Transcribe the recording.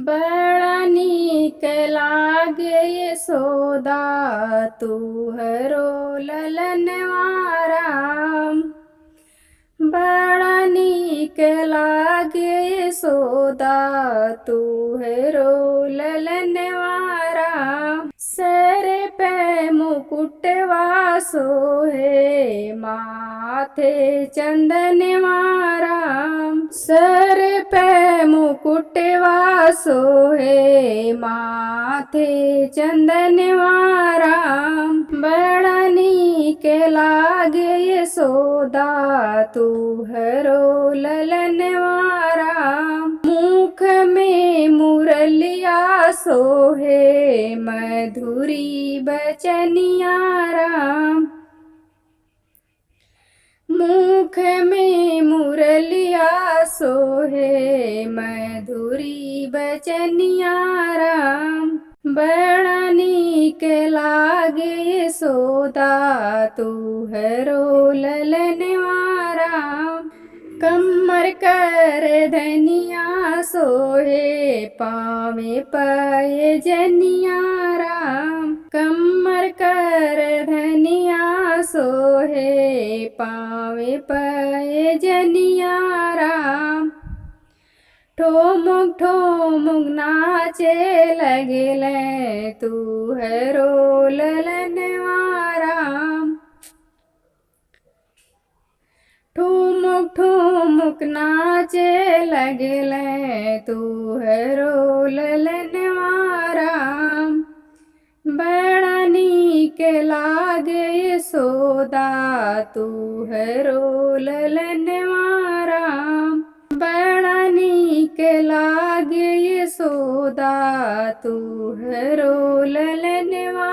बड़ा नीक लागे यशोदा तुहरो ललनवा राम। बड़ा नीक लागे यशोदा तुहरो ललनवा राम। सर पे मुकुटवा सोहे माथे चंदनवा राम। सर पे मुकुटवा सोहे माथे चंदनवा राम। बड़ा नीक लागे यशोदा तुहरो ललनवा राम। मुख में मुरलिया सोहे मधुरी बचनिया राम। मुख में मुरलिया सोहे मधुरी बचनिया राम। बड़ा नीक लागे यशोदा तुहरो ललनवा राम। कमर कर धनिया सोहे पावे पाए जनिया राम। कमर कर धनिया सोहे पावे पाए जनिया राम। ठोमुक ठोमुक नाचे लगले तुहरो ललनवा राम। ठुमुक ठुमुक नाचे लगले तुहरो ललनवा राम। बड़ा नीक लागे यशोदा तुहरो ललनवा राम। बड़ा नीक लागे यशोदा तुहरो ललनवा